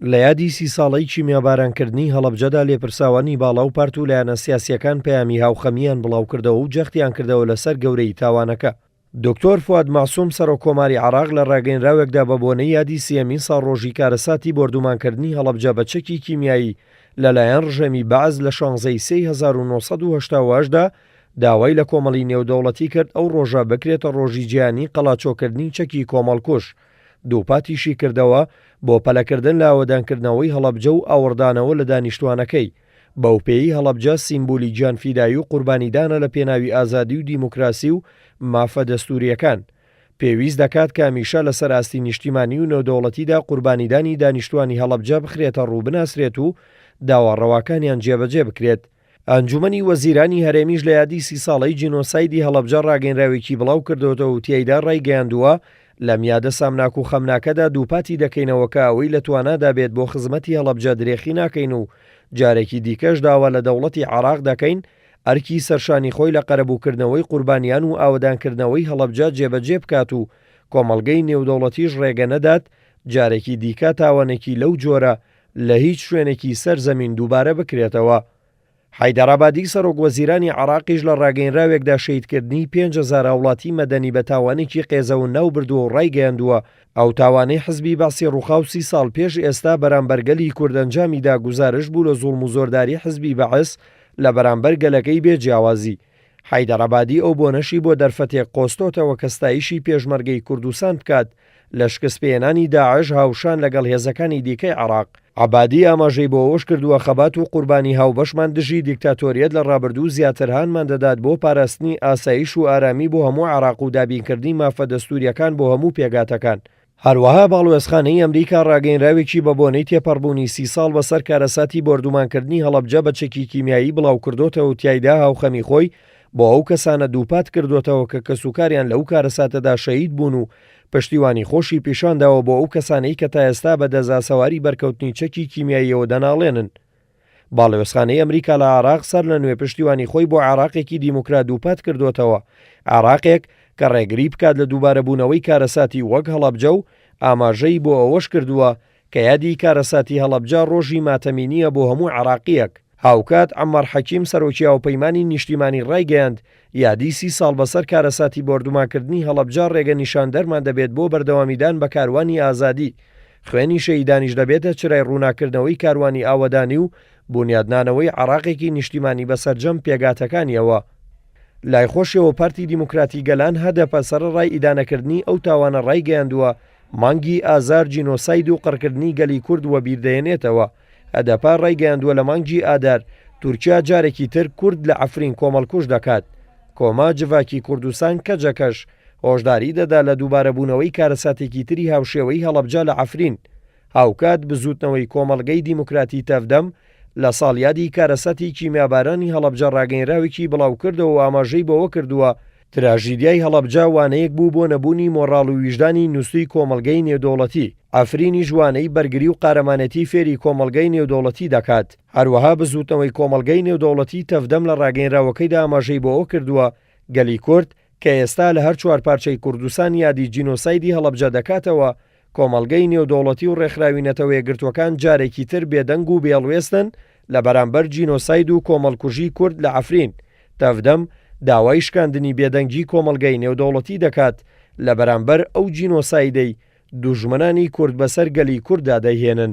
لە یادی 30 ساڵەی کیمیابارانکردنی هەڵەبجەدا لێپرساوانی باڵا و پارت و لایەنە سیاسیەکان پەیامی هاوخەمیان بڵاو کردەوە و جەختیان کردەوە لەسەر گەورەی تاوانەکە. دکتۆر فواد ماسووم سەرۆکۆماری عێراق لە ڕاگەیەنراوێکدا بە بۆنەی یادی سیەمین ساڵڕۆژی کارەساتی بردومانکردنی هەڵەبجە بە چەکی کیمیایی لەلایەن ڕژێمی بەعز لە 16ی سێی 1970دا داوای لە کۆمەڵی نێودەوڵەتی کرد ئەو ڕۆژە بکرێتە ڕۆژی جیهانی قەڵاچۆکردنی چەکی کۆمەڵکوژ. دووپاتیشی کردەوە بۆ پەلەکردن لە ئاوەدانکردنەوەی هەڵەبجە و ئاوەردانەوە لە دانیشتوانەکەی. بەوپێی هەڵەبجە سیمبولی گیانفیدایی و قوربانیدانە لە پێناوی ئازادی و دیموکراسی و مافە دەستوریەکان. پێویست دەکات کە هەمیشە لە سەراستی نیشتیمانی و نێودەوڵەتیدا قوربانیدانی دانیشتوانی هەڵەبجە بخرێتە ڕوو بناسرێت و داواڕەواکانیان جێبەجێ بکرێت. ئەنجومەنی وەزیرانی هەرێمیش لە یادی 30 ساڵەی جینۆسایدی هەڵەبجە ڕاگەیەنراوێکی بڵاو کردوێتەوە و تیایدا ڕایگەیاندووە لە میادە سامناک و خەمناکەدا دووپاتی دەکەینەوە کە ئەوەی لە توانادا بێت بۆ خزمەتی هەڵەبجە درێخی ناکەین و جارێکی دیکەش داوا لە دەوڵەتی عێراق دەکەین ئەرکی سەرشانی خۆی لە قەرەبووکردنەوەی قوربانیان و ئاوەدانکردنەوەی هەڵەبجە جێبەجێ بکات و کۆمەڵگەی نێودەوڵەتیش ڕێگە نەدات جارێکی دیکە تاوانێکی لەو جۆرە لە هیچ شوێنێکی سەرزەمین دووبارە بکرێتەوە. حەیدەرابادی سەرۆک وەزیرانی عێراقیش لە ڕاگەیەنراوێکدا شەیدکردنی 5,000 هاوڵاتی مەدەنی بە تاوانێکی قێزەون ناو بردووە و ڕایگەیاندووە ئەو تاوانەی حزبی باسی ڕووخاو 30 ساڵ پێش ئێستا بەرامبەرگەلی کوردەنجامیدا گوزارش بوو لە زوڵم و زۆرداری حزبی بەعس لە بەرامبەر گەلەکەی بێجیاوازی. حەیدەرابادی ئەو بۆنەشی بۆ دەرفەتێک قۆستۆتەوە کە ستایشی پێشمەرگەی کوردستان بکات لە شکستپێنانی داعش هاوشان لەگەڵ هێزەکانی دیکەی عێراق. عەبادی ئاماژەی بۆ ئەوەش کردووە خەبات و قوربانی هاوبەشمان دژی دیکتاتۆریەت لە ڕابردوو زیاتر هانمان دەدات بۆ پاراستنی ئاسایش و ئارامی بۆ هەموو عێراق و دابینکردنی مافە دەستوریەکان بۆ هەموو پێگاتەکان. هەروەها باڵوێزخانەی ئەمریکا ڕاگەیەنراوێکی بە بۆنەی تێپەڕبوونی 30 ساڵ بەسەر کارەساتی بردومانکردنی هەڵەبجە بە چەکی کیمیایی بڵاو کردوتەوە و تیایدا هاوخەمی خۆی بۆ ئەو کەسانە دووپات کردوتەوە کە کەسوکاریان لەو کارەساتەدا شەهید بوون و پشتیوانی خۆشی پیشانداوە بۆ ئەو کەسانەی کە تا ئێستا بە دەزاسەواری بەرکەوتنی چەکی کیمیاییەوە دەناڵێنن. باڵوێزخانەی ئەمریکا لە عێراق سەر لە نوێ پشتیوانی خۆی بۆ عێراقێکی دیموکرات دووپات کردوتەوە، عێراقێک کە ڕێگری بکات لە دووبارەبوونەوەی کارەساتی وەک هەڵەبجە و ئاماژەی بۆ ئەوەش کردووە کە یادی کارەساتی هەڵەبجە ڕۆژی ماتەمینیە بۆ هەموو عێراقیەک. هاوکات عەمەر حەکیم سەرۆکی هاوپەیمانی نیشتیمانی ڕایگەیاند یادی 30 ساڵ بەسەر کارەساتی بردومانکردنی هەڵەبجە ڕێگە نیشاندەرمان دەبێت بۆ بەردەوامیدان بە کاروانی ئازادی. خوێنی شەیدانیش دەبێتە چرای ڕووناکردنەوەی کاروانی ئاوەدانی و بنیادنانەوەی عێراقێکی نیشتیمانی بەسەرجەم پێگاتەکانیەوە. لای خۆشیەوە پارتی دیموکراتی گەلان هەدەپە سەرڕای ئیدانەکردنی ئەو تاوانە ڕایگەیاندووە مانگی ئازار جینۆساید و قڕکردنی گەلی کورد وە بیردەیەنێتەوە. هەدەپا ڕایگەیاندووە لە مانگی ئادار تورکیا جارێکی تر کورد لە عەفرین کۆمەڵکوژ دەکات. کۆما جڤاکی کوردستان کەجەکەش هۆشداری دەدا لە دووبارەبوونەوەی کارەساتێکی تری هاوشێوەی هەڵەبجە لە عەفرین. هاوکات بزوتنەوەی کۆمەڵگەی دیموکراتی تەفدەم لە ساڵیادی کارەساتی کیمیابارانی هەڵەبجە ڕاگەیەنراوێکی بڵاو کردەوە و ئاماژەی بەوە کردووە تراژیدیای هەڵەبجە وانەیەک بوو بۆ نەبوونی مۆڕاڵ و ویژدانی نووسوی کۆمەڵگەی نێودەوڵەتی. ئەفرینی جوانەی بەرگری و قارەمانەتی فێری کۆمەڵگەی نێودەوڵەتی دەکات. هەروەها بزوتنەوەی کۆمەڵگەی نێودەوڵەتی تەفدەم لە ڕاگەیەنراوەکەیدا ئاماژەی بەوە کردووە گەلی کورد کە ئێستا لە هەر چوار پارچەی کوردستان یادی جینۆسایدی هەڵەبجە دەکاتەوە کۆمەڵگەی نێودەوڵەتی و ڕێکخراوی نەتەوەیەکگرتوەکان جارێکی تر بێدەنگ و بێڵوێستن لە بەرامبەر جینۆساید و کۆمەڵکوژی کورد لە عەفرین. تەفدەم داوای شکاندنی بێدەنگی کۆمەڵگەی نێودەوڵەتی دەکات لە بەرامبەر ئەو جینۆسایدەی دوژمنانی کورد بەسەر گەلی کورددا دەهێنن.